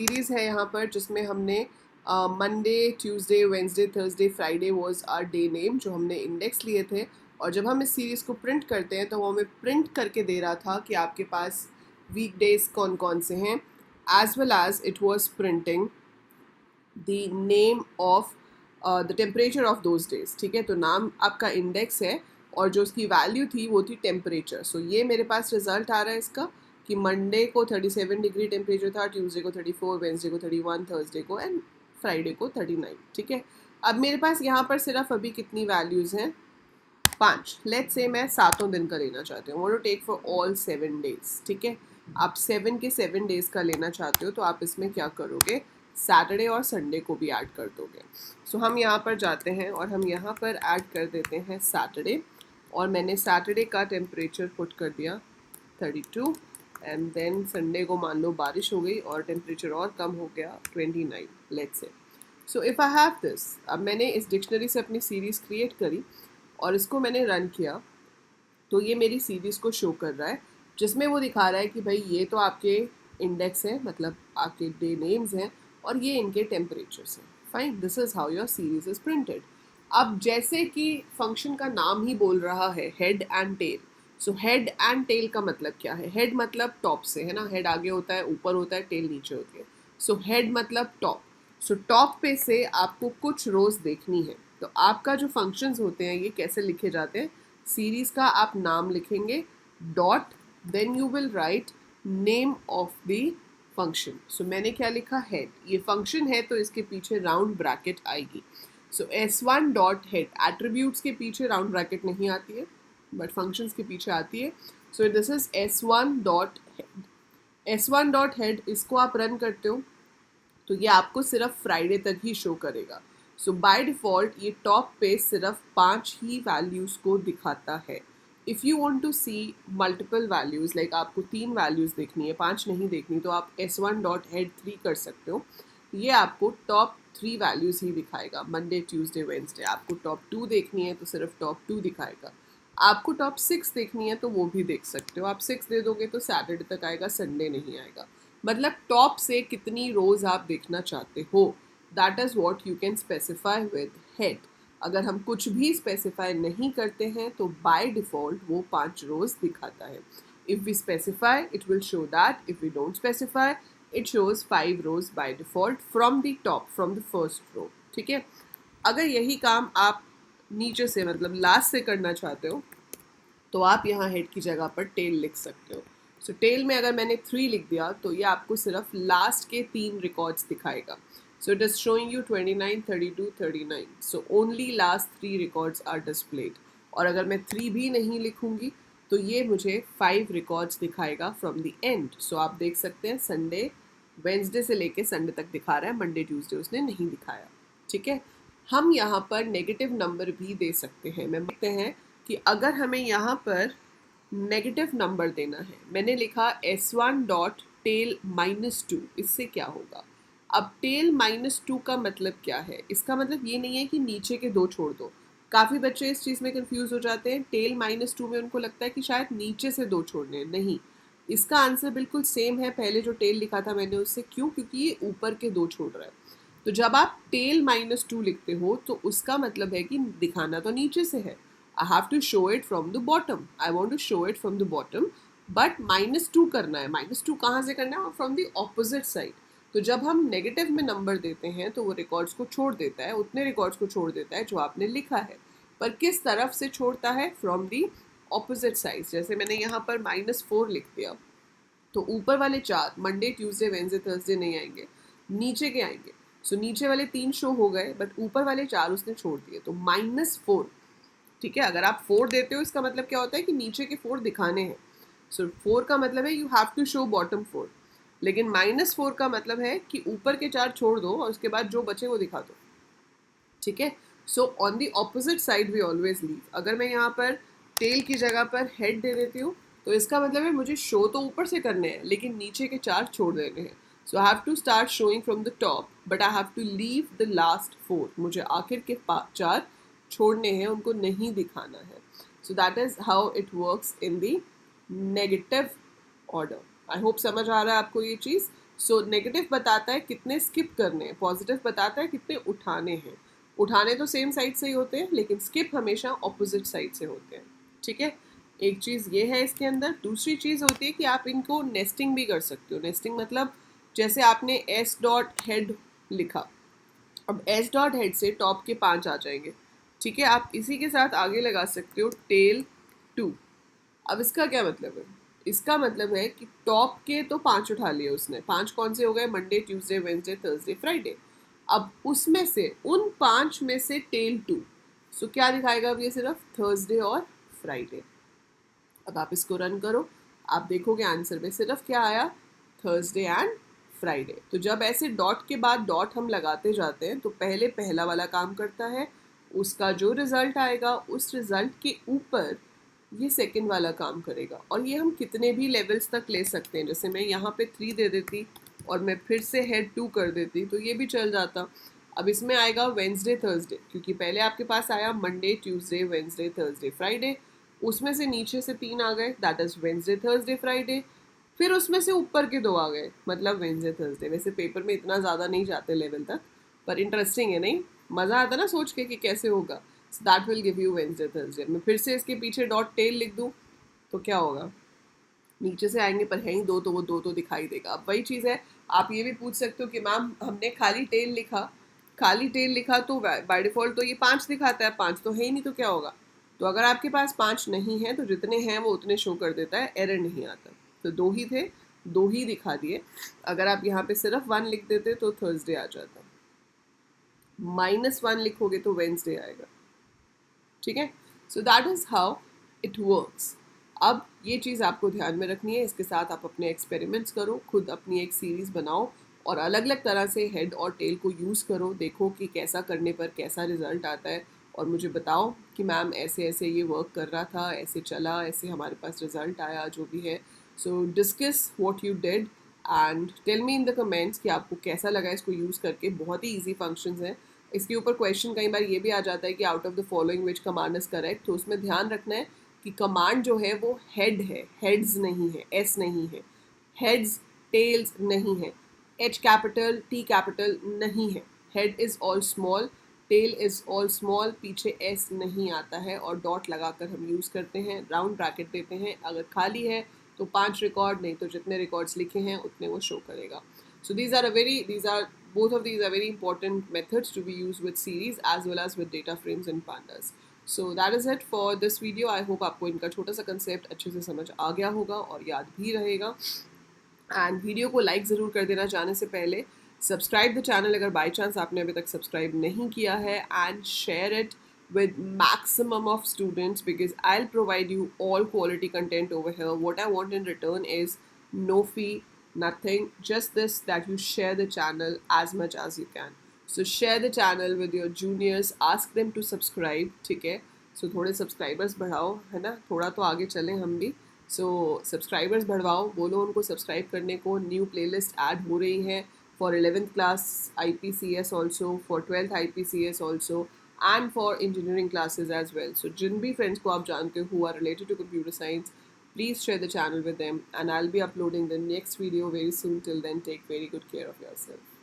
Series है यहाँ पर जिसमें हमने Monday, Tuesday, Wednesday, Thursday, Friday was our day name जो हमने इंडेक्स लिए थे। और जब हम इस सीरीज़ को प्रिंट करते हैं तो वो हमें प्रिंट करके दे रहा था कि आपके पास वीक डेज कौन कौन से हैं, as well as it was printing the name of the temperature of those days. ठीक है, तो नाम आपका इंडेक्स है और जो उसकी वैल्यू थी वो थी टेम्परेचर। सो ये मेरे पास रिजल्ट आ रहा है इसका कि मंडे को 37 डिग्री टेम्परेचर था, ट्यूसडे को 34, वेंसडे को 31, थर्सडे को एंड फ्राइडे को 39। ठीक है, अब मेरे पास यहाँ पर सिर्फ अभी कितनी वैल्यूज़ हैं? 5। लेट्स से मैं 7 दिन का लेना चाहती हूँ, want to take for all 7 days. ठीक है, आप 7 के 7 डेज का लेना चाहते हो तो आप इसमें क्या करोगे, सैटरडे और संडे को भी ऐड कर दोगे। सो हम यहाँ पर जाते हैं और हम यहाँ पर ऐड कर देते हैं सैटरडे, और मैंने सैटरडे का टेम्परेचर पुट कर दिया 32, एंड देन संडे को मान लो बारिश हो गई और टेम्परेचर और कम हो गया 29, let's say. So if I have this, अब मैंने इस डिक्शनरी से अपनी सीरीज़ क्रिएट करी और इसको मैंने रन किया तो ये मेरी सीरीज़ को शो कर रहा है जिसमें वो दिखा रहा है कि भाई ये तो आपके इंडेक्स है, मतलब आपके डे नेम्स हैं और ये इनके टेम्परेचर्स हैं। Fine, this is how your series is printed. अब जैसे कि फंक्शन का नाम ही बोल रहा है head and tail, so head and tail का मतलब क्या है? हेड मतलब टॉप से, है ना, हेड आगे होता है, ऊपर होता है, टेल नीचे होती है। सो हेड मतलब टॉप। सो टॉप पे से आपको कुछ रोज देखनी है, तो आपका जो फंक्शंस होते हैं ये कैसे लिखे जाते हैं? सीरीज का आप नाम लिखेंगे dot, then you will write name of the function. So मैंने क्या लिखा? हेड। ये फंक्शन है तो इसके पीछे राउंड ब्रैकेट आएगी। सो S1 डॉट हेड, एट्रीब्यूट्स के पीछे राउंड ब्रैकेट नहीं आती है बट फंक्शंस के पीछे आती है। So this is S1 dot head. S1 dot head, इसको आप रन करते हो तो ये आपको सिर्फ फ्राइडे तक ही शो करेगा। सो बाय डिफ़ॉल्ट ये टॉप पे सिर्फ 5 ही वैल्यूज़ को दिखाता है। If you want to see multiple values, like आपको 3 वैल्यूज़ देखनी है, 5 नहीं देखनी, तो आप S1 डॉट हेड 3 कर सकते हो। ये आपको टॉप 3 वैल्यूज़ ही दिखाएगा, मंडे, ट्यूसडे, वेंसडे। आपको टॉप 2 देखनी है तो सिर्फ टॉप 2 दिखाएगा। आपको टॉप 6 देखनी है तो वो भी देख सकते हो। आप 6 दे दोगे तो सैटरडे तक आएगा, संडे नहीं आएगा। मतलब टॉप से कितनी रोज आप देखना चाहते हो, that is what you can specify with head. अगर हम कुछ भी स्पेसिफाई नहीं करते हैं तो बाय डिफॉल्ट वो 5 रोज दिखाता है। If we specify it will show that, if we don't specify it shows 5 rows by default from the top, from the first row. ठीक है, अगर यही काम आप नीचे से मतलब लास्ट से करना चाहते हो तो आप यहाँ हेड की जगह पर टेल लिख सकते हो। सो टेल में अगर मैंने 3 लिख दिया तो ये आपको सिर्फ लास्ट के 3 रिकॉर्ड्स दिखाएगा। So it is showing you 29, 32, 39। So only last 3 records are displayed. और अगर मैं 3 भी नहीं लिखूंगी तो ये मुझे 5 रिकॉर्ड्स दिखाएगा फ्रॉम द एंड। सो आप देख सकते हैं संडे, वेंसडे से लेके संडे तक दिखा रहा है, मंडे ट्यूसडे उसने नहीं दिखाया। ठीक है, हम यहाँ पर नेगेटिव नंबर भी दे सकते हैं। मैं देखते हैं कि अगर हमें यहाँ पर नेगेटिव नंबर देना है, मैंने लिखा S1 डॉट टेल -2, इससे क्या होगा? अब टेल -2 का मतलब क्या है? इसका मतलब ये नहीं है कि नीचे के 2 छोड़ दो। काफ़ी बच्चे इस चीज़ में कंफ्यूज हो जाते हैं। टेल -2 में उनको लगता है कि शायद नीचे से 2 छोड़ने हैं। नहीं, इसका आंसर बिल्कुल सेम है पहले जो टेल लिखा था मैंने उससे। क्यों? क्योंकि ये ऊपर के 2 छोड़ रहा है। तो जब आप टेल -2 लिखते हो तो उसका मतलब है कि दिखाना तो नीचे से है। I have to show it from the bottom. I want to show it from the bottom, but -2 करना है। -2 कहाँ से करना है? From the opposite side. तो जब हम नेगेटिव में नंबर देते हैं तो वो रिकॉर्ड्स को छोड़ देता है, उतने रिकॉर्ड्स को छोड़ देता है जो आपने लिखा है। पर किस तरफ से छोड़ता है? From the opposite side. जैसे मैंने यहाँ पर -4 लिख दिया तो ऊपर वाले 4 मंडे, ट्यूसडे, वेंसडे, थर्सडे नहीं आएंगे, नीचे के आएंगे। सो नीचे वाले 3 शो हो गए बट ऊपर वाले 4 उसने छोड़ दिए, तो -4। ठीक है, अगर आप 4 देते हो इसका मतलब क्या होता है कि नीचे के 4 दिखाने हैं। सो 4 का मतलब है you have to show bottom 4, लेकिन -4 का मतलब है कि ऊपर के 4 छोड़ दो और उसके बाद जो बचे वो दिखा दो। ठीक है, so on the opposite side we always leave. अगर मैं यहाँ पर टेल की जगह पर हेड दे देती हूँ तो इसका मतलब है मुझे शो तो ऊपर से करने हैं लेकिन नीचे के 4 छोड़ देने हैं। So I have to start showing from the top but I have to leave the last 4। मुझे आखिर के 4 छोड़ने हैं, उनको नहीं दिखाना है। So that is how it works in the negative order. I hope समझ आ रहा है आपको ये चीज़। सो नेगेटिव बताता है कितने स्किप करने हैं, पॉजिटिव बताता है कितने उठाने हैं। उठाने तो सेम साइड से ही होते हैं, लेकिन स्किप हमेशा ऑपोजिट साइड से होते हैं। ठीक है, एक चीज़ ये है इसके अंदर। दूसरी चीज़ होती है कि आप इनको नेस्टिंग भी कर सकते हो। नेस्टिंग मतलब जैसे आपने एस डॉट हेड लिखा, अब एस डॉट हेड से टॉप के 5 आ जाएंगे। ठीक है, आप इसी के साथ आगे लगा सकते हो टेल 2। अब इसका क्या मतलब है? इसका मतलब है कि टॉप के तो 5 उठा लिए उसने। 5 कौन से हो गए? Monday, Tuesday, Wednesday, Thursday, Friday. अब उसमें से उन 5 में से टेल 2, सो क्या दिखाएगा अब ये? सिर्फ थर्सडे और फ्राइडे। अब आप इसको रन करो, आप देखोगे आंसर में सिर्फ क्या आया? Thursday and Friday. तो जब ऐसे डॉट के बाद डॉट हम लगाते जाते हैं तो पहले पहला वाला काम करता है, उसका जो रिजल्ट आएगा उस रिजल्ट के ऊपर ये सेकंड वाला काम करेगा। और ये हम कितने भी लेवल्स तक ले सकते हैं। जैसे मैं यहाँ पे 3 दे देती और मैं फिर से हेड 2 कर देती तो ये भी चल जाता। अब इसमें आएगा वेंसडे थर्सडे, क्योंकि पहले आपके पास आया Monday, Tuesday, Wednesday, Thursday, Friday. उसमें से नीचे से 3 आ गए, that is Wednesday, Thursday, Friday. फिर उसमें से ऊपर के 2 आ गए, मतलब वेंसडे, थर्सडे। वैसे पेपर में इतना ज़्यादा नहीं जाते लेवल तक, पर इंटरेस्टिंग है नहीं? मज़ा आता ना सोच के कि कैसे होगा। So that will give you Wednesday, Thursday. मैं फिर से इसके पीछे डॉट टेल लिख दूँ तो क्या होगा? नीचे से आएंगे पर है ही 2, तो वो 2 तो दिखाई देगा। अब वही चीज़ है, आप ये भी पूछ सकते हो कि मैम हमने खाली टेल लिखा, खाली टेल लिखा तो बाय डिफ़ॉल्ट तो ये 5 दिखाता है, 5 तो है ही नहीं, तो क्या होगा? तो अगर आपके पास 5 नहीं है तो जितने हैं वो उतने शो कर देता है, एरर नहीं आता। तो 2 ही थे, 2 ही दिखा दिए। अगर आप यहाँ पे सिर्फ 1 लिख देते तो थर्सडे आ जाता, -1 लिखोगे तो वेंसडे आएगा। ठीक है, so that is how it works. अब ये चीज़ आपको ध्यान में रखनी है। इसके साथ आप अपने एक्सपेरिमेंट्स करो, खुद अपनी एक सीरीज़ बनाओ और अलग अलग तरह से हेड और टेल को यूज़ करो। देखो कि कैसा करने पर कैसा रिजल्ट आता है और मुझे बताओ कि मैम ऐसे ऐसे ये वर्क कर रहा था, ऐसे चला, ऐसे हमारे पास रिजल्ट आया, जो भी है। So discuss what you did and tell me in the comments कि आपको कैसा लगा इसको यूज़ करके। बहुत ही ईजी फंक्शंस हैं। इसके ऊपर क्वेश्चन कई बार ये भी आ जाता है कि out of the following which command is correct. तो उसमें ध्यान रखना है कि कमांड जो है वो हेड है, हेड्स नहीं है, एस नहीं है। हेड्स, टेल्स नहीं है, एच कैपिटल, टी कैपिटल नहीं है। Head is all small, tail is all small, पीछे एस नहीं आता है और डॉट लगाकर हम यूज़ करते हैं, राउंड ब्रैकेट देते हैं। अगर खाली है तो 5 रिकॉर्ड, नहीं तो जितने रिकॉर्ड्स लिखे हैं उतने वो शो करेगा। So both of these are very important methods to be used with series as well as with data frames and pandas. So that is it for this video. I hope आपको इनका छोटा सा concept अच्छे से समझ आ गया होगा और याद भी रहेगा। एंड वीडियो को लाइक ज़रूर कर देना जाने से पहले। सब्सक्राइब द चैनल अगर बाई चांस आपने अभी तक सब्सक्राइब नहीं किया है, and share it with maximum of students because I'll provide you all quality content over here. What I want in return is no fee, nothing, just this, that you share the channel as much as you can. So share the channel with your juniors, ask them to subscribe. ठीक है, so थोड़े subscribers बढ़ाओ, है ना, थोड़ा तो आगे चलें हम भी। सो सब्सक्राइबर्स बढ़वाओ, बोलो उनको सब्सक्राइब करने को। न्यू प्लेलिस्ट ऐड हो रही है for 11th class IPCS also, for 12th IPCS also, and for engineering classes as well. So जिन भी friends को आप जानते हो who are related to computer science, please share the channel with them and I'll be uploading the next video very soon. Till then, take very good care of yourself.